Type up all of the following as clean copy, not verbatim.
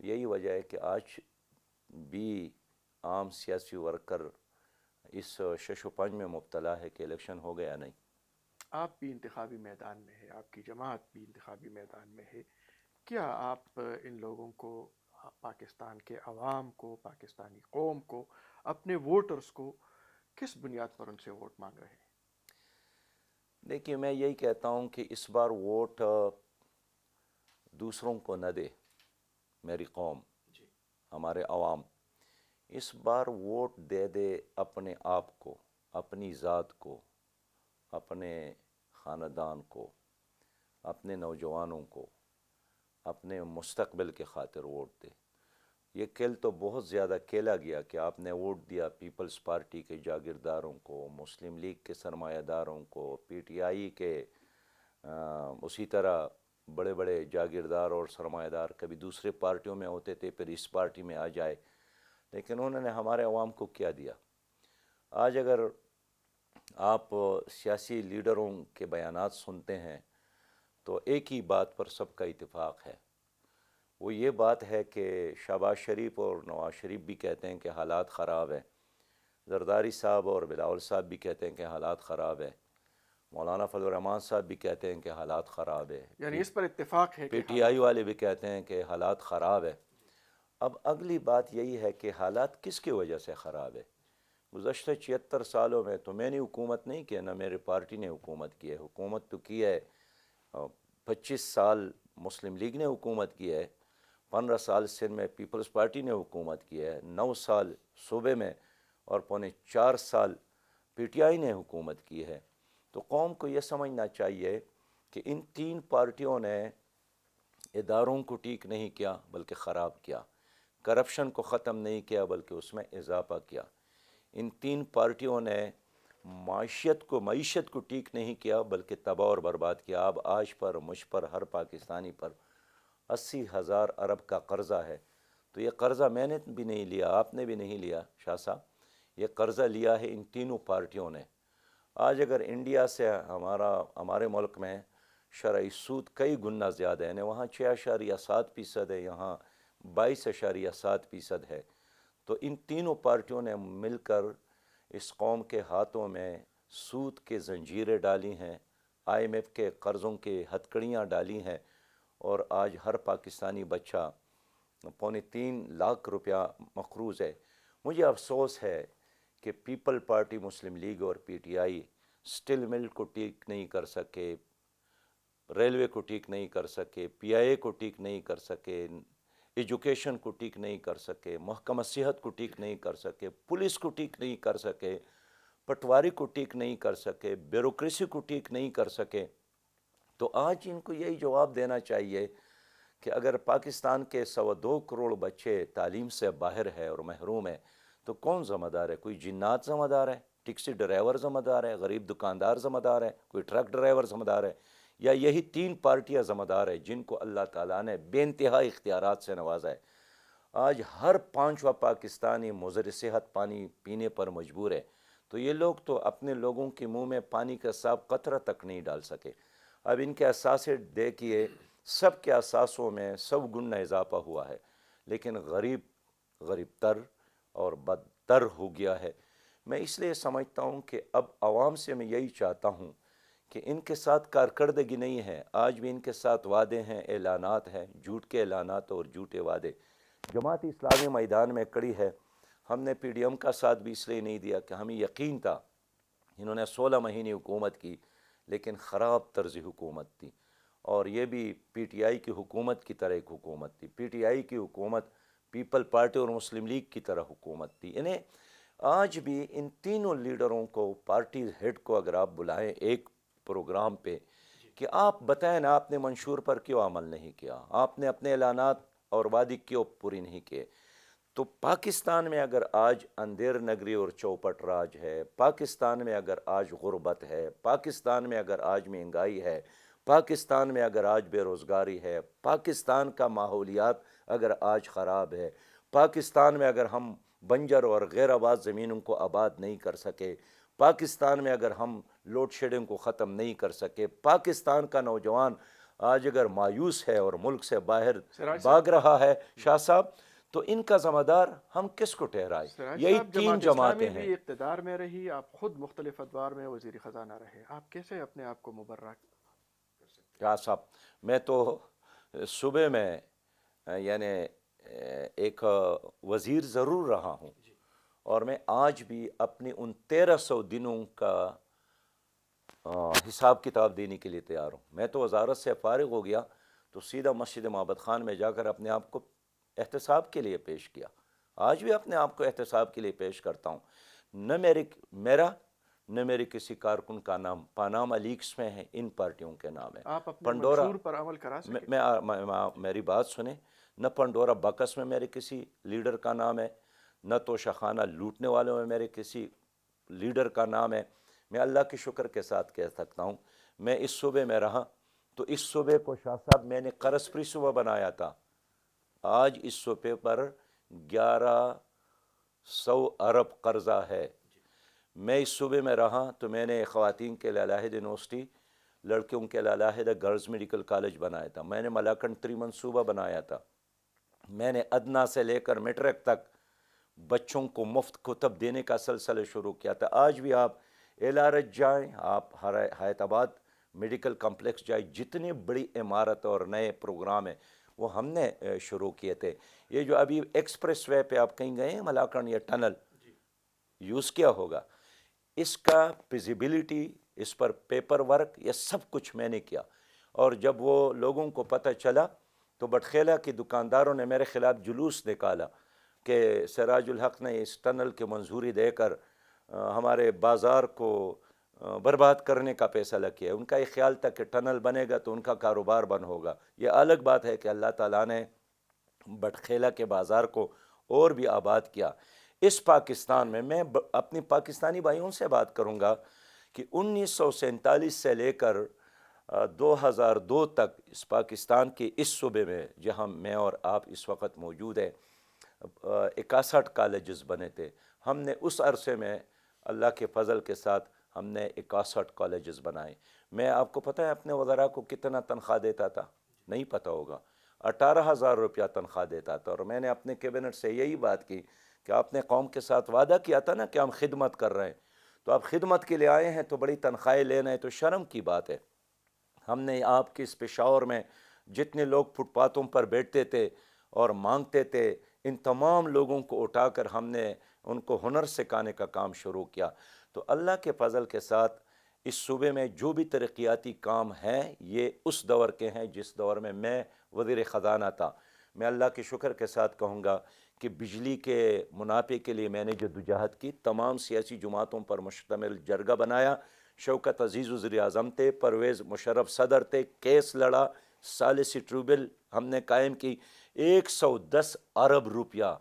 یہی وجہ ہے کہ آج بھی عام سیاسی ورکر اس شش و پنج میں مبتلا ہے کہ الیکشن ہو گیا نہیں. آپ بھی انتخابی میدان میں ہے، آپ کی جماعت بھی انتخابی میدان میں ہے، کیا آپ ان لوگوں کو، پاکستان کے عوام کو، پاکستانی قوم کو، اپنے ووٹرز کو کس بنیاد پر ان سے ووٹ مانگ رہے ہیں؟ دیکھیے میں یہی کہتا ہوں کہ اس بار ووٹ دوسروں کو نہ دے میری قوم، جی ہمارے عوام. اس بار ووٹ دے دے اپنے آپ کو، اپنی ذات کو، اپنے خاندان کو، اپنے نوجوانوں کو، اپنے مستقبل کے خاطر ووٹ دے. یہ کل تو بہت زیادہ کھیلا گیا کہ آپ نے ووٹ دیا پیپلز پارٹی کے جاگیرداروں کو، مسلم لیگ کے سرمایہ داروں کو، پی ٹی آئی کے اسی طرح بڑے بڑے جاگیردار اور سرمایہ دار کبھی دوسرے پارٹیوں میں ہوتے تھے پھر اس پارٹی میں آ جائے. لیکن انہوں نے ہمارے عوام کو کیا دیا؟ آج اگر آپ سیاسی لیڈروں کے بیانات سنتے ہیں تو ایک ہی بات پر سب کا اتفاق ہے، وہ یہ بات ہے کہ شہباز شریف اور نواز شریف بھی کہتے ہیں کہ حالات خراب ہیں، زرداری صاحب اور بلاول صاحب بھی کہتے ہیں کہ حالات خراب ہے، مولانا فضل الرحمان صاحب بھی کہتے ہیں کہ حالات خراب ہے، یعنی اس پر اتفاق ہے پی کہ ٹی آئی حالات والے بھی کہتے ہیں کہ حالات خراب ہے. اب اگلی بات یہی ہے کہ حالات کس کی وجہ سے خراب ہے؟ گزشتہ 76 سالوں میں تو میں نے حکومت نہیں کی، نہ میرے پارٹی نے حکومت کی ہے. حکومت تو کی ہے 25 سال مسلم لیگ نے حکومت کی ہے، 15 سال سندھ میں پیپلز پارٹی نے حکومت کی ہے، 9 سال صوبے میں اور 4.25 سال پی ٹی آئی نے حکومت کی ہے. تو قوم کو یہ سمجھنا چاہیے کہ ان تین پارٹیوں نے اداروں کو ٹھیک نہیں کیا بلکہ خراب کیا، کرپشن کو ختم نہیں کیا بلکہ اس میں اضافہ کیا. ان تین پارٹیوں نے معیشت کو ٹھیک نہیں کیا بلکہ تباہ اور برباد کیا. اب آج پر مجھ پر ہر پاکستانی پر 80,000 ارب کا قرضہ ہے. تو یہ قرضہ میں نے بھی نہیں لیا، آپ نے بھی نہیں لیا شاہ صاحب، یہ قرضہ لیا ہے ان تینوں پارٹیوں نے. آج اگر انڈیا سے ہمارے ملک میں شرعی سود کئی گنا زیادہ ہے، یعنی وہاں 6.7% ہے، یہاں 22.7% ہے. تو ان تینوں پارٹیوں نے مل کر اس قوم کے ہاتھوں میں سود کے زنجیریں ڈالی ہیں، آئی ایم ایف کے قرضوں کے ہتکڑیاں ڈالی ہیں، اور آج ہر پاکستانی بچہ 3.25 لاکھ روپیہ مقروض ہے. مجھے افسوس ہے کہ پیپل پارٹی، مسلم لیگ اور پی ٹی آئی اسٹیل مل کو ٹھیک نہیں کر سکے، ریلوے کو ٹھیک نہیں کر سکے، پی آئی اے کو ٹھیک نہیں کر سکے، ایجوکیشن کو ٹھیک نہیں کر سکے، محکمہ صحت کو ٹھیک نہیں کر سکے، پولیس کو ٹھیک نہیں کر سکے، پٹواری کو ٹھیک نہیں کر سکے، بیوروکریسی کو ٹھیک نہیں کر سکے. تو آج ان کو یہی جواب دینا چاہیے کہ اگر پاکستان کے 2.25 کروڑ بچے تعلیم سے باہر ہے اور محروم ہے تو کون ذمہ دار ہے؟ کوئی جنات ذمہ دار ہے؟ ٹیکسی ڈرائیور ذمہ دار ہے؟ غریب دکاندار ذمہ دار ہے؟ کوئی ٹرک ڈرائیور ذمہ دار ہے؟ یا یہی تین پارٹیاں ذمہ دار ہے جن کو اللہ تعالیٰ نے بے انتہا اختیارات سے نوازا ہے؟ آج ہر 5واں پاکستانی مضر صحت پانی پینے پر مجبور ہے. تو یہ لوگ تو اپنے لوگوں کے منہ میں پانی کا صاف قطرہ تک نہیں ڈال سکے. اب ان کے اثاثے دیکھیے، سب کے اثاثوں میں 100 گنا اضافہ ہوا ہے، لیکن غریب تر اور بدتر ہو گیا ہے. میں اس لیے سمجھتا ہوں کہ اب عوام سے میں یہی چاہتا ہوں کہ ان کے ساتھ کارکردگی نہیں ہے، آج بھی ان کے ساتھ وعدے ہیں، اعلانات ہیں، جھوٹ کے اعلانات اور جھوٹے وعدے. جماعت اسلامی میدان میں کڑی ہے. ہم نے پی ڈی ایم کا ساتھ بھی اس لیے نہیں دیا کہ ہمیں یقین تھا انہوں نے 16 مہینے حکومت کی لیکن خراب طرز حکومت تھی، اور یہ بھی پی ٹی آئی کی حکومت کی طرح ایک حکومت تھی. پی ٹی آئی کی حکومت پیپل پارٹی اور مسلم لیگ کی طرح حکومت تھی. انہیں آج بھی ان تینوں لیڈروں کو، پارٹی ہیڈ کو اگر آپ بلائیں ایک پروگرام پہ کہ آپ بتائیں نا آپ نے منشور پر کیوں عمل نہیں کیا، آپ نے اپنے اعلانات اور وعدے کیوں پوری نہیں کیے. تو پاکستان میں اگر آج اندھیر نگری اور چوپٹ راج ہے، پاکستان میں اگر آج غربت ہے، پاکستان میں اگر آج مہنگائی ہے، پاکستان میں اگر آج بے روزگاری ہے، پاکستان کا ماحولیات اگر آج خراب ہے، پاکستان میں اگر ہم بنجر اور غیر آباد زمینوں کو آباد نہیں کر سکے، پاکستان میں اگر ہم لوڈ شیڈنگ کو ختم نہیں کر سکے، پاکستان کا نوجوان آج اگر مایوس ہے اور ملک سے باہر سراج بھاگ رہا ہے شاہ صاحب، تو ان کا ذمہ دار ہم کس کو ٹھہرائے؟ سراج یہی صاحب، 3 جماعت اسلامی جماعتیں ہیں۔ بھی اقتدار میں رہی، آپ خود مختلف ادوار میں وزیر خزانہ رہے، آپ کیسے اپنے آپ کو مبرہ کر سکتے شاہ صاحب، میں تو صوبے میں یعنی ایک وزیر ضرور رہا ہوں، اور میں آج بھی اپنی ان 1300 دنوں کا حساب کتاب دینے کے لیے تیار ہوں۔ میں تو وزارت سے فارغ ہو گیا تو سیدھا مسجد معبد خان میں جا کر اپنے آپ کو احتساب کے لیے پیش کیا۔ آج بھی اپنے آپ کو احتساب کے لیے پیش کرتا ہوں۔ نہ میرا نہ میرے کسی کارکن کا نام پاناما لیکس میں ہے، ان پارٹیوں کے نام ہے۔ آپ اپنے پنڈورا، منشور پر عمل کرا سکے؟ میری بات سنیں، نہ پنڈورا بکس میں میرے کسی لیڈر کا نام ہے، نہ توشہ خانہ لوٹنے والوں میں میرے کسی لیڈر کا نام ہے۔ میں اللہ کے شکر کے ساتھ کہہ سکتا ہوں، میں اس صوبے میں رہا تو اس صوبے کو شاہ صاحب میں نے قرض فری صوبہ بنایا تھا۔ آج اس صوبے پر 1100 ارب قرضہ ہے۔ میں اس صوبے میں رہا تو میں نے خواتین کے لیے علیحدہ یونیورسٹی، لڑکیوں کے لیے علیحدہ گرلز میڈیکل کالج بنایا تھا۔ میں نے ملاکنڈ 3 منصوبہ بنایا تھا۔ میں نے ادنا سے لے کر میٹرک تک بچوں کو مفت کتب دینے کا سلسلہ شروع کیا تھا۔ آج بھی آپ LRH جائیں، آپ حیات آباد میڈیکل کمپلیکس جائیں، جتنی بڑی عمارت اور نئے پروگرام ہیں وہ ہم نے شروع کیے تھے۔ یہ جو ابھی ایکسپریس وے پہ آپ کہیں گئے ہیں ملاکنڈ یا ٹنل یوز کیا ہوگا، اس کا فیزیبلٹی، اس پر پیپر ورک، یہ سب کچھ میں نے کیا۔ اور جب وہ لوگوں کو پتہ چلا تو بٹخیلہ کے دکانداروں نے میرے خلاف جلوس نکالا کہ سراج الحق نے اس ٹنل کی منظوری دے کر ہمارے بازار کو برباد کرنے کا فیصلہ کیا۔ ان کا یہ خیال تھا کہ ٹنل بنے گا تو ان کا کاروبار بند ہوگا۔ یہ الگ بات ہے کہ اللہ تعالیٰ نے بٹخیلہ کے بازار کو اور بھی آباد کیا۔ اس پاکستان میں اپنی پاکستانی بھائیوں سے بات کروں گا کہ 1947 سے لے کر 2002 تک اس پاکستان کے اس صوبے میں جہاں میں اور آپ اس وقت موجود ہیں 61 کالجز بنے تھے۔ ہم نے اس عرصے میں اللہ کے فضل کے ساتھ ہم نے 61 کالجز بنائے۔ میں آپ کو پتہ ہے اپنے وزراء کو کتنا تنخواہ دیتا تھا؟ نہیں پتہ ہوگا۔ 18,000 روپیہ تنخواہ دیتا تھا۔ اور میں نے اپنے کیبنٹ سے یہی بات کی کہ آپ نے قوم کے ساتھ وعدہ کیا تھا نا کہ ہم خدمت کر رہے ہیں، تو آپ خدمت کے لیے آئے ہیں تو بڑی تنخواہیں لینا ہے تو شرم کی بات ہے۔ ہم نے آپ کے اس پشاور میں جتنے لوگ فٹ پاتھوں پر بیٹھتے تھے اور مانگتے تھے، ان تمام لوگوں کو اٹھا کر ہم نے ان کو ہنر سکھانے کا کام شروع کیا۔ تو اللہ کے فضل کے ساتھ اس صوبے میں جو بھی ترقیاتی کام ہیں یہ اس دور کے ہیں جس دور میں وزیر خزانہ تھا۔ میں اللہ کے شکر کے ساتھ کہوں گا کہ بجلی کے منافع کے لیے میں نے جدوجہد کی، تمام سیاسی جماعتوں پر مشتمل جرگہ بنایا۔ شوکت عزیز وزیر اعظم تھے، پرویز مشرف صدر تھے، کیس لڑا، ثالثی ٹریبل ہم نے قائم کی۔ 110 ارب روپیہ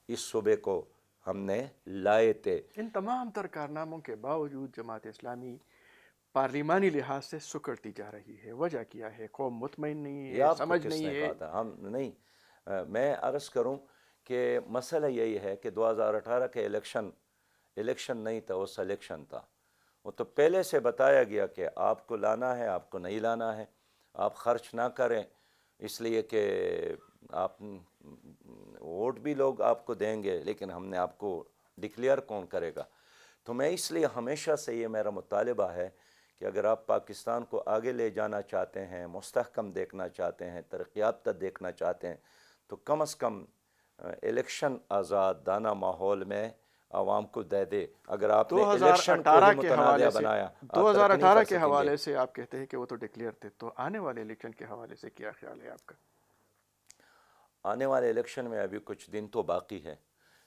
اس صوبے کو ہم نے لائے تھے۔ ان تمام تر کارناموں کے باوجود جماعت اسلامی پارلیمانی لحاظ سے سکڑتی جا رہی ہے، وجہ کیا ہے؟ قوم مطمئن نہیں یہ ہے، آپ کو سمجھ کس نہیں نے ہے؟ کہا تھا؟ ہم نہیں، میں عرض کروں کہ مسئلہ یہی ہے کہ 2018 کے الیکشن نہیں تھا، وہ سلیکشن تھا۔ وہ تو پہلے سے بتایا گیا کہ آپ کو لانا ہے، آپ کو نہیں لانا ہے، آپ خرچ نہ کریں، اس لیے کہ آپ ووٹ بھی لوگ آپ کو دیں گے لیکن ہم نے آپ کو ڈکلیئر کون کرے گا۔ تو میں اس لیے ہمیشہ سے یہ میرا مطالبہ ہے کہ اگر آپ پاکستان کو آگے لے جانا چاہتے ہیں، مستحکم دیکھنا چاہتے ہیں، ترقی یافتہ دیکھنا چاہتے ہیں، تو کم از کم الیکشن آزاد دانہ ماحول میں عوام کو دے دے۔ اگر آپ نے الیکشن کو ہی 2018 کے حوالے متنازع سے بنایا آپ ترقی نہیں 2018 کر کے سکیں گے۔ حوالے سے آپ کہتے ہیں کہ وہ تو ڈکلیئر تھے، تو آنے والے الیکشن کے حوالے سے کیا خیال ہے آپ کا؟ آنے والے الیکشن میں ابھی کچھ دن تو باقی ہے،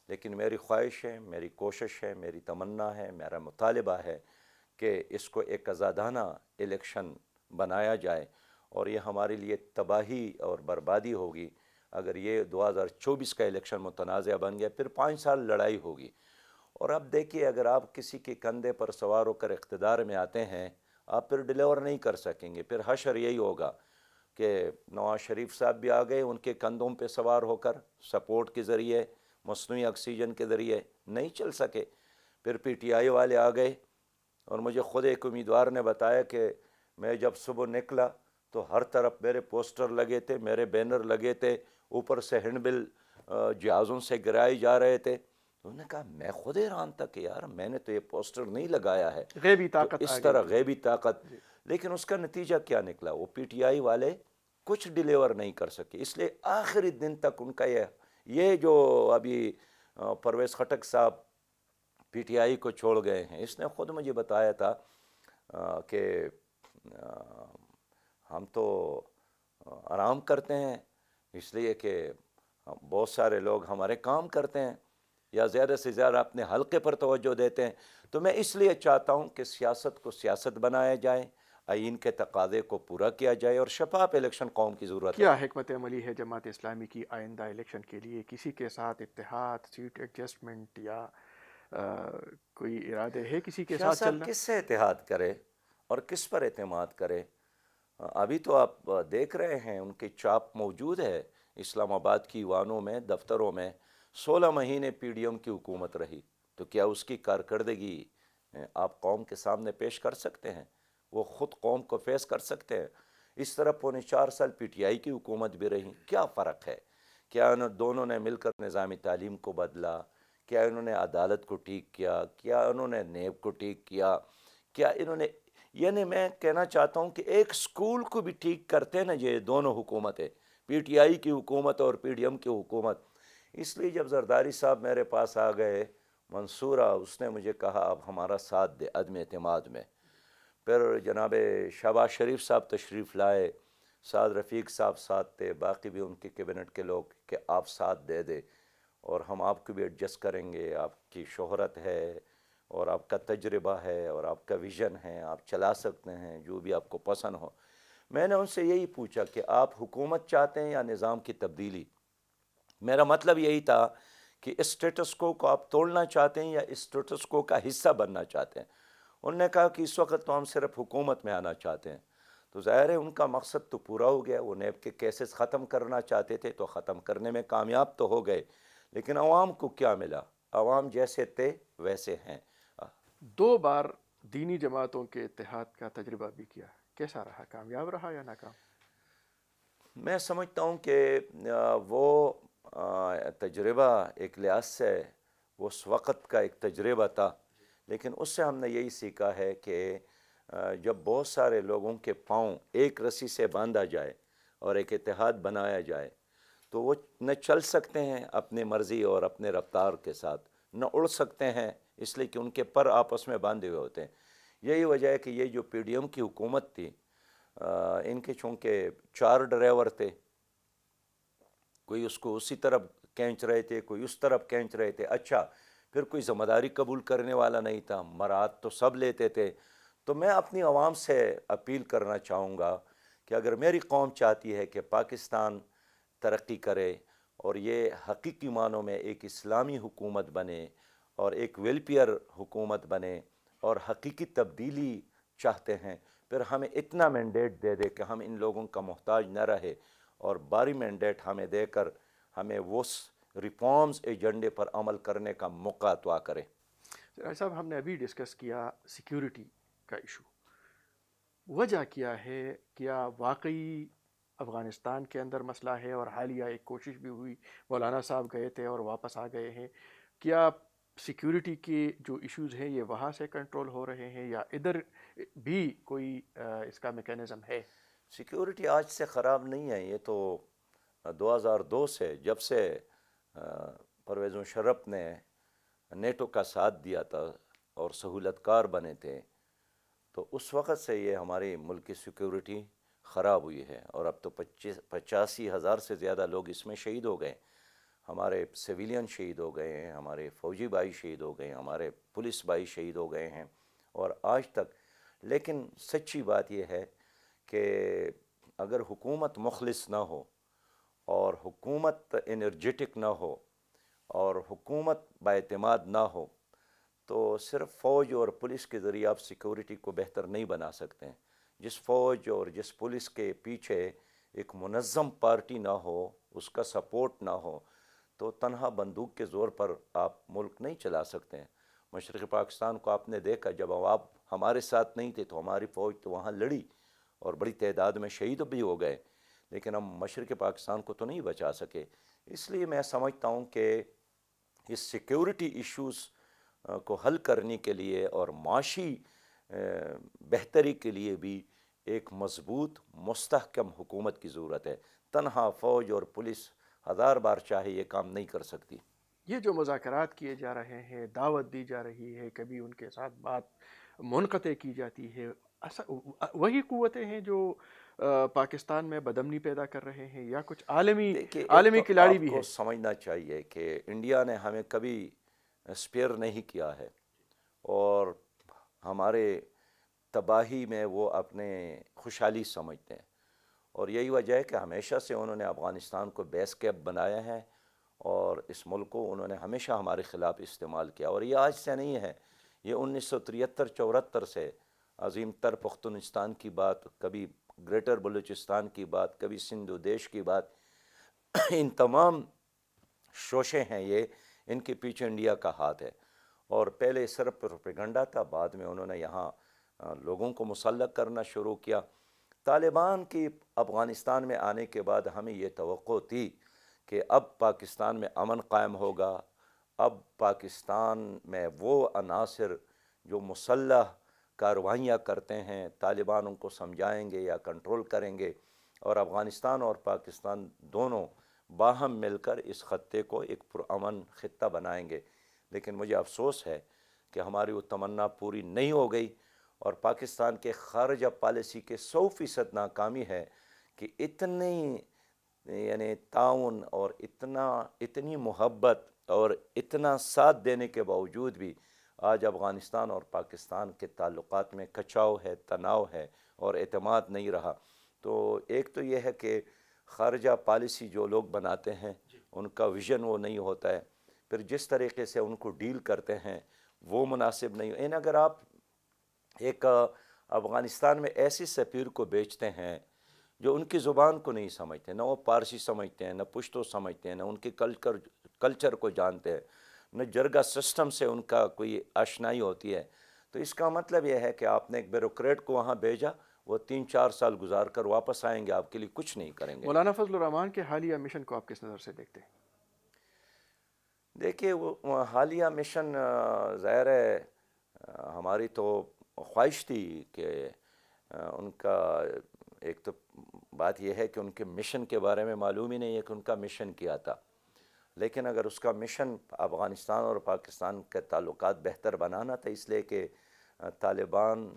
لیکن میری خواہش ہے، میری کوشش ہے، میری تمنا ہے، میرا مطالبہ ہے کہ اس کو ایک آزادانہ الیکشن بنایا جائے۔ اور یہ ہمارے لیے تباہی اور بربادی ہوگی اگر یہ 2024 کا الیکشن متنازع بن گیا، پھر 5 سال لڑائی ہوگی۔ اور اب دیکھیے اگر آپ کسی کے کندھے پر سوار ہو کر اقتدار میں آتے ہیں، آپ پھر ڈیلیور نہیں کر سکیں گے۔ پھر حشر یہی ہوگا کہ نواز شریف صاحب بھی آ گئے ان کے کندھوں پہ سوار ہو کر، سپورٹ کے ذریعے، مصنوعی آکسیجن کے ذریعے نہیں چل سکے۔ پھر PTI والے آ گئے، اور مجھے خود ایک امیدوار نے بتایا کہ میں جب صبح نکلا تو ہر طرف میرے پوسٹر لگے تھے، میرے بینر لگے تھے، اوپر سے ہینڈ بل جہازوں سے گرائے جا رہے تھے. تو انہوں نے کہا میں خود حیران تھا کہ یار میں نے تو یہ پوسٹر نہیں لگایا ہے. غیبی تو طاقت آ اس گئی طرح تھی. غیبی طاقت. جی. لیکن اس کا نتیجہ کیا نکلا؟ وہ پی ٹی آئی والے کچھ ڈیلیور نہیں کر سکے. اس لیے آخری دن تک ان کا یہ جو ابھی پرویز خٹک صاحب پی ٹی آئی کو چھوڑ گئے ہیں، اس نے خود مجھے بتایا تھا کہ ہم تو آرام کرتے ہیں اس لیے کہ بہت سارے لوگ ہمارے کام کرتے ہیں یا زیادہ سے زیادہ اپنے حلقے پر توجہ دیتے ہیں. تو میں اس لیے چاہتا ہوں کہ سیاست کو سیاست بنایا جائے، آئین کے تقاضے کو پورا کیا جائے اور شفاف الیکشن قوم کی ضرورت ہے. کیا حکمت عملی ہے جماعت اسلامی کی آئندہ الیکشن کے لیے؟ کسی کے ساتھ اتحاد، سیٹ ایڈجسٹمنٹ یا کوئی ارادے ہے کسی کے شاہ ساتھ صاحب چلنا؟ کس سے اتحاد کرے اور کس پر اعتماد کرے؟ ابھی تو آپ دیکھ رہے ہیں ان کی چاپ موجود ہے اسلام آباد کی ایوانوں میں، دفتروں میں. 16 مہینے پی ڈی ایم کی حکومت رہی، تو کیا اس کی کارکردگی آپ قوم کے سامنے پیش کر سکتے ہیں؟ وہ خود قوم کو فیس کر سکتے ہیں؟ اس طرح 4.25 سال پی ٹی آئی کی حکومت بھی رہی. کیا فرق ہے؟ کیا دونوں نے مل کر نظام تعلیم کو بدلا؟ کیا انہوں نے عدالت کو ٹھیک کیا؟ کیا انہوں نے نیب کو ٹھیک کیا؟ کیا انہوں نے، یعنی میں کہنا چاہتا ہوں کہ ایک سکول کو بھی ٹھیک کرتے نا یہ دونوں حکومتیں، پی ٹی آئی کی حکومت اور پی ڈی ایم کی حکومت. اس لیے جب زرداری صاحب میرے پاس آ گئے منصورہ، اس نے مجھے کہا اب ہمارا ساتھ دے عدم اعتماد میں. پھر جناب شہباز شریف صاحب تشریف لائے، سعد رفیق صاحب ساتھ تھے، باقی بھی ان کے کیبنٹ کے لوگ کہ آپ ساتھ دے دے اور ہم آپ کو بھی ایڈجسٹ کریں گے. آپ کی شہرت ہے اور آپ کا تجربہ ہے اور آپ کا ویژن ہے، آپ چلا سکتے ہیں جو بھی آپ کو پسند ہو. میں نے ان سے یہی پوچھا کہ آپ حکومت چاہتے ہیں یا نظام کی تبدیلی؟ میرا مطلب یہی تھا کہ اسٹیٹس کو آپ توڑنا چاہتے ہیں یا اسٹیٹس کو کا حصہ بننا چاہتے ہیں. انہوں نے کہا کہ اس وقت تو ہم صرف حکومت میں آنا چاہتے ہیں. تو ظاہر ہے ان کا مقصد تو پورا ہو گیا. وہ نیب کے کیسز ختم کرنا چاہتے تھے تو ختم کرنے میں کامیاب تو ہو گئے، لیکن عوام کو کیا ملا؟ عوام جیسے تھے ویسے ہیں. 2 بار دینی جماعتوں کے اتحاد کا تجربہ بھی کیا، کیسا رہا؟ کامیاب رہا یا ناکام؟ میں سمجھتا ہوں کہ وہ تجربہ ایک لحاظ سے وہ اس وقت کا ایک تجربہ تھا، لیکن اس سے ہم نے یہی سیکھا ہے کہ جب بہت سارے لوگوں کے پاؤں ایک رسی سے باندھا جائے اور ایک اتحاد بنایا جائے تو وہ نہ چل سکتے ہیں اپنی مرضی اور اپنے رفتار کے ساتھ، نہ اڑ سکتے ہیں اس لیے کہ ان کے پر آپس میں باندھے ہوئے ہوتے ہیں. یہی وجہ ہے کہ یہ جو پی ڈی ایم کی حکومت تھی، ان کے چونکہ 4 ڈرائیور تھے، کوئی اس کو اسی طرف کھینچ رہے تھے، کوئی اس طرف کھینچ رہے تھے. اچھا، پھر کوئی ذمہ داری قبول کرنے والا نہیں تھا، مراد تو سب لیتے تھے. تو میں اپنی عوام سے اپیل کرنا چاہوں گا کہ اگر میری قوم چاہتی ہے کہ پاکستان ترقی کرے اور یہ حقیقی معنوں میں ایک اسلامی حکومت بنے اور ایک ویلفیئر حکومت بنے اور حقیقی تبدیلی چاہتے ہیں، پھر ہمیں اتنا مینڈیٹ دے دے کہ ہم ان لوگوں کا محتاج نہ رہے اور باری مینڈیٹ ہمیں دے کر ہمیں وہ ریفارمز ایجنڈے پر عمل کرنے کا موقع عطا کرے. صاحب، ہم نے ابھی ڈسکس کیا سیکیورٹی کا ایشو. وجہ کیا ہے؟ کیا واقعی افغانستان کے اندر مسئلہ ہے؟ اور حالیہ ایک کوشش بھی ہوئی، مولانا صاحب گئے تھے اور واپس آ گئے ہیں. کیا سیکیورٹی کے جو ایشوز ہیں یہ وہاں سے کنٹرول ہو رہے ہیں یا ادھر بھی کوئی اس کا میکینزم ہے؟ سیکیورٹی آج سے خراب نہیں ہے، یہ تو 2002 سے جب سے پرویز مشرف نے نیٹو کا ساتھ دیا تھا اور سہولت کار بنے تھے، تو اس وقت سے یہ ہماری ملک کی سیکیورٹی خراب ہوئی ہے. اور اب تو 85,000 سے زیادہ لوگ اس میں شہید ہو گئے. ہمارے سویلین شہید ہو گئے ہیں، ہمارے فوجی بھائی شہید ہو گئے ہیں، ہمارے پولیس بھائی شہید ہو گئے ہیں. اور آج تک، لیکن سچی بات یہ ہے کہ اگر حکومت مخلص نہ ہو اور حکومت انرجیٹک نہ ہو اور حکومت بااعتماد نہ ہو تو صرف فوج اور پولیس کے ذریعے آپ سیکیورٹی کو بہتر نہیں بنا سکتے ہیں. جس فوج اور جس پولیس کے پیچھے ایک منظم پارٹی نہ ہو، اس کا سپورٹ نہ ہو، تو تنہا بندوق کے زور پر آپ ملک نہیں چلا سکتے ہیں. مشرقی پاکستان کو آپ نے دیکھا، جب آپ ہمارے ساتھ نہیں تھے تو ہماری فوج تو وہاں لڑی اور بڑی تعداد میں شہید بھی ہو گئے، لیکن ہم مشرق پاکستان کو تو نہیں بچا سکے۔ اس لیے میں سمجھتا ہوں کہ اس سیکیورٹی ایشوز کو حل کرنے کے لیے اور معاشی بہتری کے لیے بھی ایک مضبوط مستحکم حکومت کی ضرورت ہے۔ تنہا فوج اور پولیس 1000 بار چاہے یہ کام نہیں کر سکتی۔ یہ جو مذاکرات کیے جا رہے ہیں، دعوت دی جا رہی ہے، کبھی ان کے ساتھ بات منقطع کی جاتی ہے، وہی قوتیں ہیں جو پاکستان میں بدامنی پیدا کر رہے ہیں، یا کچھ عالمی دیکھیے، ایک عالمی تو کھلاڑی آپ بھی کو ہے؟ سمجھنا چاہیے کہ انڈیا نے ہمیں کبھی اسپیئر نہیں کیا ہے، اور ہمارے تباہی میں وہ اپنے خوشحالی سمجھتے ہیں، اور یہی وجہ ہے کہ ہمیشہ سے انہوں نے افغانستان کو بیس کیمپ بنایا ہے، اور اس ملک کو انہوں نے ہمیشہ ہمارے خلاف استعمال کیا، اور یہ آج سے نہیں ہے، یہ 1973-74 سے عظیم تر پختونستان کی بات، کبھی گریٹر بلوچستان کی بات، کبھی سندھ و دیش کی بات، ان تمام شوشے ہیں یہ، ان کے پیچھے انڈیا کا ہاتھ ہے۔ اور پہلے صرف پروپیگنڈا تھا، بعد میں انہوں نے یہاں لوگوں کو مسلح کرنا شروع کیا۔ طالبان کی افغانستان میں آنے کے بعد ہمیں یہ توقع تھی کہ اب پاکستان میں امن قائم ہوگا، اب پاکستان میں وہ عناصر جو مسلح کارروائیاں کرتے ہیں، طالبان ان کو سمجھائیں گے یا کنٹرول کریں گے، اور افغانستان اور پاکستان دونوں باہم مل کر اس خطے کو ایک پرامن خطہ بنائیں گے۔ لیکن مجھے افسوس ہے کہ ہماری وہ تمنا پوری نہیں ہو گئی، اور پاکستان کے خارجہ پالیسی کے 100% ناکامی ہے کہ اتنی یعنی تعاون اور اتنی محبت اور اتنا ساتھ دینے کے باوجود بھی آج افغانستان اور پاکستان کے تعلقات میں کچاؤ ہے، تناؤ ہے، اور اعتماد نہیں رہا۔ تو ایک تو یہ ہے کہ خارجہ پالیسی جو لوگ بناتے ہیں ان کا ویژن وہ نہیں ہوتا ہے، پھر جس طریقے سے ان کو ڈیل کرتے ہیں وہ مناسب نہیں۔ اگر آپ ایک افغانستان میں ایسی سفیر کو بیچتے ہیں جو ان کی زبان کو نہیں سمجھتے، نہ وہ پارسی سمجھتے ہیں، نہ پشتو سمجھتے ہیں، نہ ان کے کلچر کو جانتے ہیں، نہ جرگا سسٹم سے ان کا کوئی آشنائی ہوتی ہے، تو اس کا مطلب یہ ہے کہ آپ نے ایک بیوروکریٹ کو وہاں بھیجا، وہ 3-4 سال گزار کر واپس آئیں گے، آپ کے لیے کچھ نہیں کریں گے۔ مولانا فضل الرحمان کے حالیہ مشن کو آپ کس نظر سے دیکھتے ہیں؟ دیکھیے، وہ حالیہ مشن ظاہر ہے ہماری تو خواہش تھی کہ ان کا ایک تو بات یہ ہے کہ ان کے مشن کے بارے میں معلوم ہی نہیں ہے کہ ان کا مشن کیا تھا، لیکن اگر اس کا مشن افغانستان اور پاکستان کے تعلقات بہتر بنانا تھا، اس لیے کہ طالبان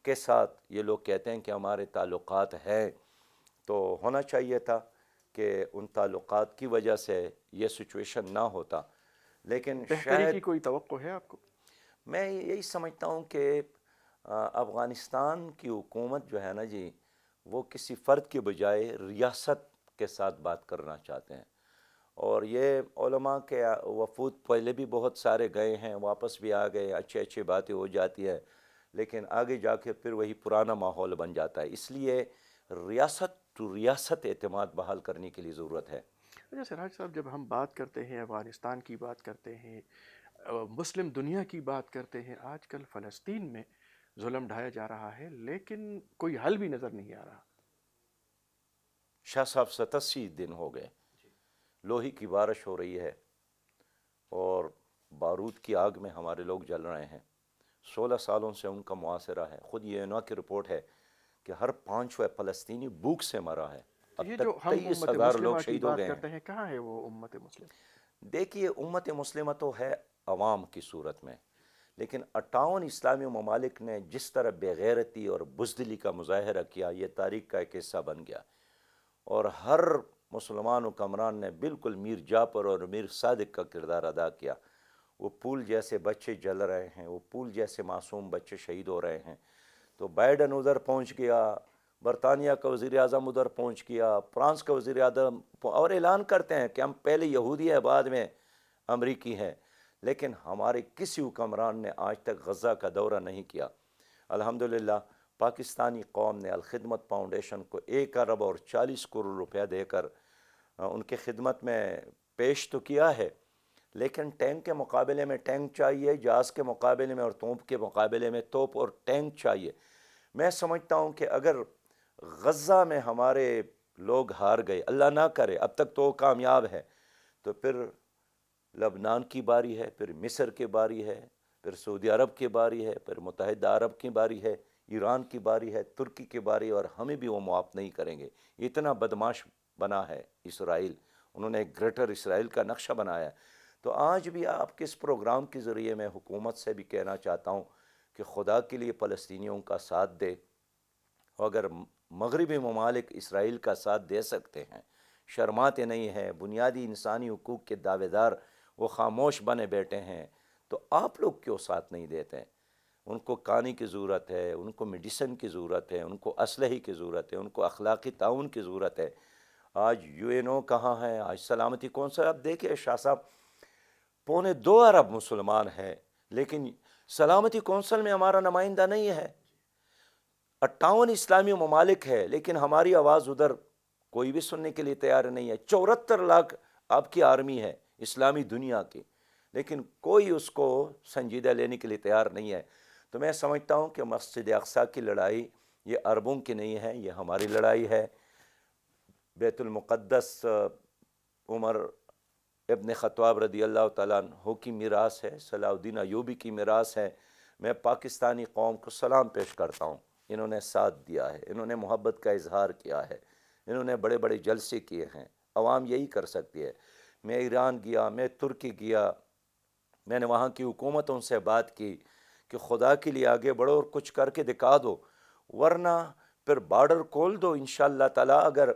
کے ساتھ یہ لوگ کہتے ہیں کہ ہمارے تعلقات ہیں، تو ہونا چاہیے تھا کہ ان تعلقات کی وجہ سے یہ سچویشن نہ ہوتا، لیکن بہتری شاید کی کوئی توقع ہے آپ کو؟ میں یہی سمجھتا ہوں کہ افغانستان کی حکومت جو ہے نا جی، وہ کسی فرد کے بجائے ریاست کے ساتھ بات کرنا چاہتے ہیں، اور یہ علماء کے وفود پہلے بھی بہت سارے گئے ہیں، واپس بھی آ گئے، اچھی باتیں ہو جاتی ہے، لیکن آگے جا کے پھر وہی پرانا ماحول بن جاتا ہے۔ اس لیے ریاست ٹو ریاست اعتماد بحال کرنے کے لیے ضرورت ہے۔ اچھا سراج صاحب، جب ہم بات کرتے ہیں افغانستان کی، بات کرتے ہیں مسلم دنیا کی، بات کرتے ہیں، آج کل فلسطین میں ظلم ڈھایا جا رہا ہے، لیکن کوئی حل بھی نظر نہیں آ رہا۔ شاہ صاحب 87 دن ہو گئے، لوہی کی بارش ہو رہی ہے اور بارود کی آگ میں ہمارے لوگ جل رہے ہیں، 16 سالوں سے ان کا محاصرہ ہے۔ خود یہ یونینا کی رپورٹ ہے کہ ہر 5واں فلسطینی بھوک سے مرا ہے، تو اب یہ جو تک ہم 23,000 لوگ مسلمہ کی شہید ہو بات گئے ہیں۔ کرتے ہیں، کہاں ہے وہ امت مسلم؟ دیکھیے، امت مسلمہ تو ہے عوام کی صورت میں، لیکن 58 اسلامی ممالک نے جس طرح بے غیرتی اور بزدلی کا مظاہرہ کیا، یہ تاریخ کا ایک حصہ بن گیا، اور ہر مسلمان حکمران نے بالکل میر جعفر اور میر صادق کا کردار ادا کیا۔ وہ پھول جیسے بچے جل رہے ہیں، وہ پھول جیسے معصوم بچے شہید ہو رہے ہیں، تو بائیڈن ادھر پہنچ گیا، برطانیہ کا وزیر اعظم ادھر پہنچ گیا، فرانس کا وزیر اعظم، اور اعلان کرتے ہیں کہ ہم پہلے یہودی ہیں، بعد میں امریکی ہیں، لیکن ہمارے کسی حکمران نے آج تک غزہ کا دورہ نہیں کیا۔ الحمدللہ پاکستانی قوم نے الخدمت فاؤنڈیشن کو 1,40,40,00,000,000 روپیہ دے کر ان کے خدمت میں پیش تو کیا ہے، لیکن ٹینک کے مقابلے میں ٹینک چاہیے، جہاز کے مقابلے میں اور توپ کے مقابلے میں توپ اور ٹینک چاہیے۔ میں سمجھتا ہوں کہ اگر غزہ میں ہمارے لوگ ہار گئے، اللہ نہ کرے، اب تک تو وہ کامیاب ہے، تو پھر لبنان کی باری ہے، پھر مصر کی باری ہے، پھر سعودی عرب کی باری ہے، پھر متحدہ عرب کی باری ہے، ایران کی باری ہے، ترکی کی باری ہے، اور ہمیں بھی وہ معاف نہیں کریں گے۔ اتنا بدماش بنا ہے اسرائیل، انہوں نے ایک گریٹر اسرائیل کا نقشہ بنایا ہے۔ تو آج بھی آپ کے اس پروگرام کے ذریعے میں حکومت سے بھی کہنا چاہتا ہوں کہ خدا کے لیے فلسطینیوں کا ساتھ دے، اور اگر مغربی ممالک اسرائیل کا ساتھ دے سکتے ہیں، شرماتے نہیں ہیں، بنیادی انسانی حقوق کے دعوے دار وہ خاموش بنے بیٹھے ہیں، تو آپ لوگ کیوں ساتھ نہیں دیتے؟ ان کو کانی کی ضرورت ہے، ان کو میڈیسن کی ضرورت ہے، ان کو اسلحے کی ضرورت ہے، ان کو اخلاقی تعاون کی ضرورت ہے۔ آج یو این او کہاں ہے؟ آج سلامتی کونسل، اب دیکھیں شاہ صاحب، 2.25 ارب مسلمان ہیں، لیکن سلامتی کونسل میں ہمارا نمائندہ نہیں ہے۔ 58 اسلامی ممالک ہے، لیکن ہماری آواز ادھر کوئی بھی سننے کے لیے تیار نہیں ہے۔ 74 لاکھ آپ کی آرمی ہے اسلامی دنیا کی، لیکن کوئی اس کو سنجیدہ لینے کے لیے تیار نہیں ہے۔ تو میں سمجھتا ہوں کہ مسجد اقصیٰ کی لڑائی یہ عربوں کی نہیں ہے، یہ ہماری لڑائی ہے۔ بیت المقدس عمر ابن خطاب رضی اللہ تعالیٰ عنہ کی میراث ہے، صلاح الدین ایوبی کی میراث ہے۔ میں پاکستانی قوم کو سلام پیش کرتا ہوں، انہوں نے ساتھ دیا ہے، انہوں نے محبت کا اظہار کیا ہے، انہوں نے بڑے بڑے جلسے کیے ہیں۔ عوام یہی کر سکتی ہے۔ میں ایران گیا، میں ترکی گیا، میں نے وہاں کی حکومتوں سے بات کی کہ خدا کے لیے آگے بڑھو اور کچھ کر کے دکھا دو، ورنہ پھر بارڈر کھول دو انشاءاللہ تعالیٰ۔ اگر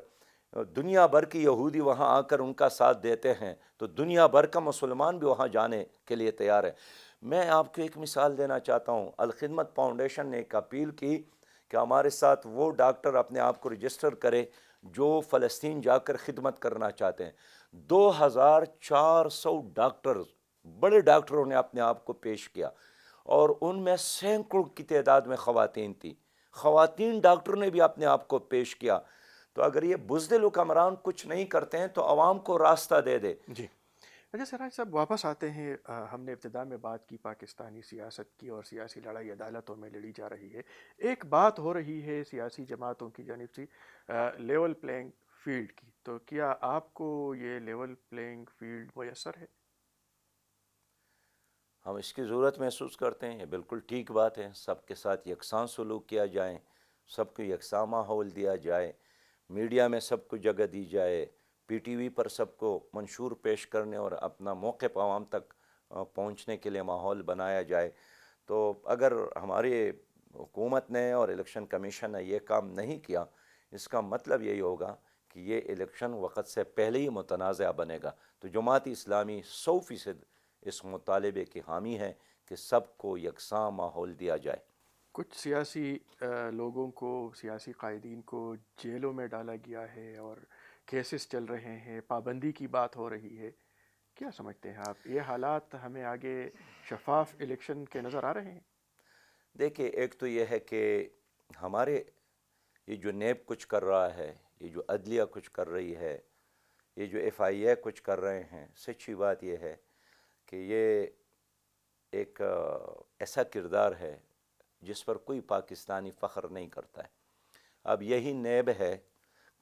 دنیا بھر کی یہودی وہاں آ کر ان کا ساتھ دیتے ہیں تو دنیا بھر کا مسلمان بھی وہاں جانے کے لیے تیار ہے۔ میں آپ کو ایک مثال دینا چاہتا ہوں، الخدمت فاؤنڈیشن نے ایک اپیل کی کہ ہمارے ساتھ وہ ڈاکٹر اپنے آپ کو رجسٹر کرے جو فلسطین جا کر خدمت کرنا چاہتے ہیں۔ 2400 ڈاکٹرز، بڑے ڈاکٹروں نے اپنے آپ کو پیش کیا، اور ان میں سینکڑوں کی تعداد میں خواتین تھیں۔ خواتین ڈاکٹر نے بھی اپنے آپ کو پیش کیا۔ تو اگر یہ بزدل حکمران کچھ نہیں کرتے ہیں تو عوام کو راستہ دے دے۔ جی اچھا سراج صاحب، واپس آتے ہیں۔ ہم نے ابتدا میں بات کی پاکستانی سیاست کی، اور سیاسی لڑائی عدالتوں میں لڑی جا رہی ہے۔ ایک بات ہو رہی ہے سیاسی جماعتوں کی جانب سے لیول پلینگ فیلڈ کی، تو کیا آپ کو یہ لیول پلینگ فیلڈ میسر ہے؟ ہم اس کی ضرورت محسوس کرتے ہیں، یہ بالکل ٹھیک بات ہے۔ سب کے ساتھ یکساں سلوک کیا جائے، سب کو یکساں ماحول دیا جائے، میڈیا میں سب کو جگہ دی جائے، پی ٹی وی پر سب کو منشور پیش کرنے اور اپنا موقف عوام تک پہنچنے کے لیے ماحول بنایا جائے۔ تو اگر ہماری حکومت نے اور الیکشن کمیشن نے یہ کام نہیں کیا، اس کا مطلب یہی ہوگا کہ یہ الیکشن وقت سے پہلے ہی متنازع بنے گا۔ تو جماعت اسلامی 100% اس مطالبے کی حامی ہے کہ سب کو یکساں ماحول دیا جائے۔ کچھ سیاسی لوگوں کو، سیاسی قائدین کو جیلوں میں ڈالا گیا ہے، اور کیسز چل رہے ہیں، پابندی کی بات ہو رہی ہے۔ کیا سمجھتے ہیں آپ، یہ حالات ہمیں آگے شفاف الیکشن کے نظر آ رہے ہیں؟ دیکھیے، ایک تو یہ ہے کہ ہمارے یہ جو نیب کچھ کر رہا ہے، یہ جو عدلیہ کچھ کر رہی ہے، یہ جو ایف آئی اے کچھ کر رہے ہیں، سچی بات یہ ہے کہ یہ ایک ایسا کردار ہے جس پر کوئی پاکستانی فخر نہیں کرتا ہے۔ اب یہی نیب ہے،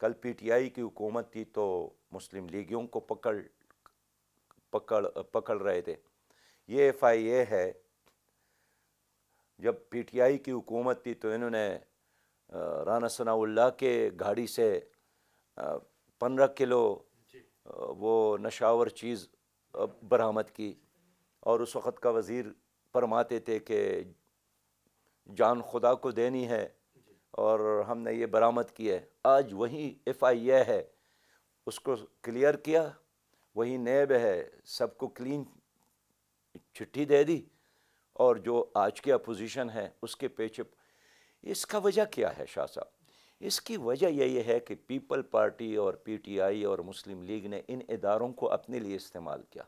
کل پی ٹی آئی کی حکومت تھی تو مسلم لیگیوں کو پکڑ رہے تھے۔ یہ ایف آئی اے ہے، جب پی ٹی آئی کی حکومت تھی تو انہوں نے رانا ثناء اللہ کے گاڑی سے 15 کلو وہ نشاور چیز برآمد کی، اور اس وقت کا وزیر فرماتے تھے کہ جان خدا کو دینی ہے، اور ہم نے یہ برآمد کی ہے۔ آج وہی ایف آئی اے ہے، اس کو کلیئر کیا، وہی نیب ہے، سب کو کلین چٹھی دے دی، اور جو آج کی اپوزیشن ہے اس کے پیچھے۔ اس کا وجہ کیا ہے شاہ صاحب؟ اس کی وجہ یہی ہے کہ پیپل پارٹی اور پی ٹی آئی اور مسلم لیگ نے ان اداروں کو اپنے لیے استعمال کیا،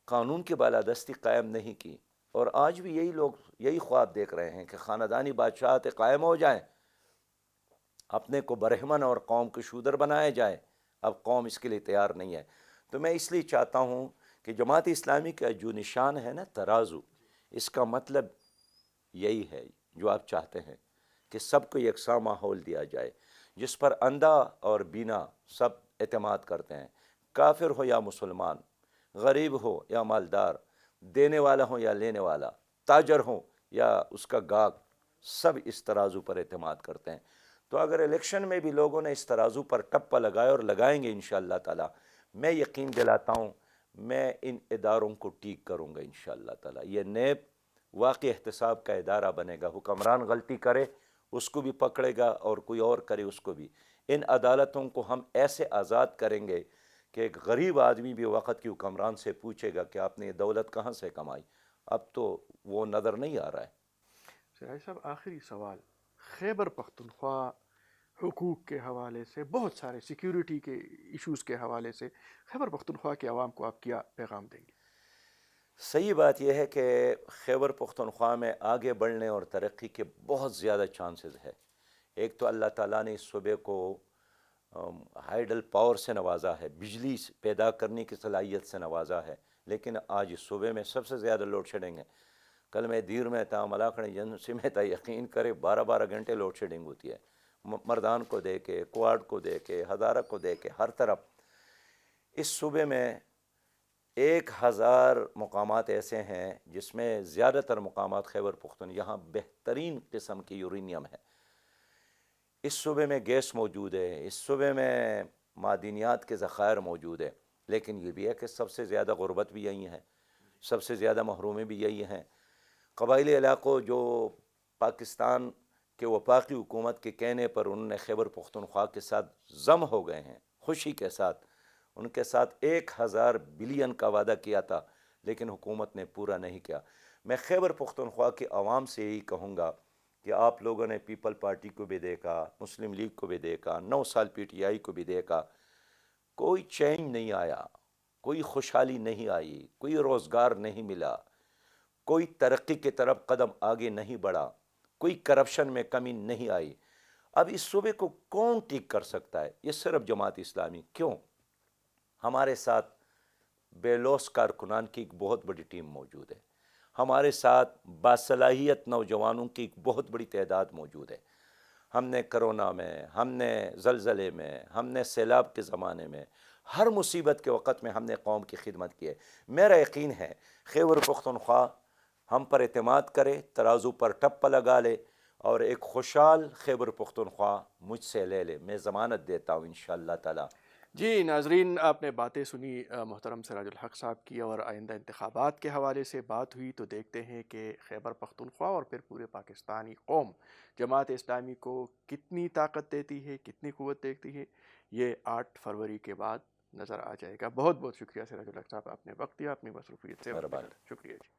قانون کی بالادستی قائم نہیں کی۔ اور آج بھی یہی لوگ یہی خواب دیکھ رہے ہیں کہ خاندانی بادشاہت قائم ہو جائیں، اپنے کو برہمن اور قوم کو شودر بنائے جائے۔ اب قوم اس کے لیے تیار نہیں ہے۔ تو میں اس لیے چاہتا ہوں کہ جماعت اسلامی کا جو نشان ہے نا، ترازو، اس کا مطلب یہی ہے، جو آپ چاہتے ہیں کہ سب کو یکساں ماحول دیا جائے، جس پر اندھا اور بینا سب اعتماد کرتے ہیں، کافر ہو یا مسلمان، غریب ہو یا مالدار، دینے والا ہو یا لینے والا، تاجر ہو یا اس کا گاہک، سب اس ترازو پر اعتماد کرتے ہیں۔ تو اگر الیکشن میں بھی لوگوں نے اس ترازو پر ٹپا لگایا اور لگائیں گے انشاءاللہ تعالی، میں یقین دلاتا ہوں میں ان اداروں کو ٹھیک کروں گا انشاءاللہ تعالی۔ یہ نیب واقعی احتساب کا ادارہ بنے گا، حکمران غلطی کرے اس کو بھی پکڑے گا اور کوئی اور کرے اس کو بھی۔ ان عدالتوں کو ہم ایسے آزاد کریں گے کہ ایک غریب آدمی بھی وقت کی حکمران سے پوچھے گا کہ آپ نے یہ دولت کہاں سے کمائی، اب تو وہ نظر نہیں آ رہا ہے۔ سراج صاحب آخری سوال، خیبر پختونخوا حقوق کے حوالے سے، بہت سارے سیکیورٹی کے ایشوز کے حوالے سے خیبر پختونخوا کے عوام کو آپ کیا پیغام دیں گے؟ صحیح بات یہ ہے کہ خیبر پختونخوا میں آگے بڑھنے اور ترقی کے بہت زیادہ چانسز ہے۔ ایک تو اللہ تعالیٰ نے اس صوبے کو ہائیڈل پاور سے نوازا ہے، بجلی پیدا کرنے کی صلاحیت سے نوازا ہے، لیکن آج اس صوبے میں سب سے زیادہ لوڈ شیڈنگ ہے۔ کل میں دیر میں تھا، ملاقڑ ایجنسی میں تھا، یقین کرے 12 گھنٹے لوڈ شیڈنگ ہوتی ہے، مردان کو دے کے، کوارڈ کو دے کے، ہزارہ کو دے کے، ہر طرف۔ اس صوبے میں 1000 مقامات ایسے ہیں جس میں زیادہ تر مقامات خیبر پختون، یہاں بہترین قسم کی یورینیم ہے۔ اس صوبے میں گیس موجود ہے، اس صوبے میں معدنیات کے ذخائر موجود ہے، لیکن یہ بھی ہے کہ سب سے زیادہ غربت بھی یہی ہے، سب سے زیادہ محرومی بھی یہی ہیں۔ قبائلی علاقوں جو پاکستان کے وفاقی حکومت کے کہنے پر انہوں نے خیبر پختونخوا کے ساتھ ضم ہو گئے ہیں، خوشی کے ساتھ ان کے ساتھ 1000 بلین کا وعدہ کیا تھا، لیکن حکومت نے پورا نہیں کیا۔ میں خیبر پختونخوا کے عوام سے یہی کہوں گا کہ آپ لوگوں نے پیپل پارٹی کو بھی دیکھا، مسلم لیگ کو بھی دیکھا، 9 سال پی ٹی آئی کو بھی دیکھا، کوئی چینج نہیں آیا، کوئی خوشحالی نہیں آئی، کوئی روزگار نہیں ملا، کوئی ترقی کی طرف قدم آگے نہیں بڑھا، کوئی کرپشن میں کمی نہیں آئی۔ اب اس صوبے کو کون ٹھیک کر سکتا ہے؟ یہ صرف جماعت اسلامی۔ کیوں؟ ہمارے ساتھ بے لوث کارکنان کی ایک بہت بڑی ٹیم موجود ہے، ہمارے ساتھ باصلاحیت نوجوانوں کی ایک بہت بڑی تعداد موجود ہے۔ ہم نے کرونا میں، ہم نے زلزلے میں، ہم نے سیلاب کے زمانے میں، ہر مصیبت کے وقت میں ہم نے قوم کی خدمت کی ہے۔ میرا یقین ہے خیبر پختونخوا ہم پر اعتماد کرے، ترازو پر ٹپا لگا لے اور ایک خوشحال خیبر پختونخوا مجھ سے لے لے، میں ضمانت دیتا ہوں انشاءاللہ تعالی۔ جی ناظرین، آپ نے باتیں سنی محترم سراج الحق صاحب کی، اور آئندہ انتخابات کے حوالے سے بات ہوئی تو دیکھتے ہیں کہ خیبر پختونخوا اور پھر پورے پاکستانی قوم جماعت اسلامی کو کتنی طاقت دیتی ہے، کتنی قوت دیتی ہے، یہ 8 فروری کے بعد نظر آ جائے گا۔ بہت بہت شکریہ سراج الحق صاحب، آپ نے وقت دیا، اپنی مصروفیت سے وقت مہربانی۔ نکالا، شکریہ جی۔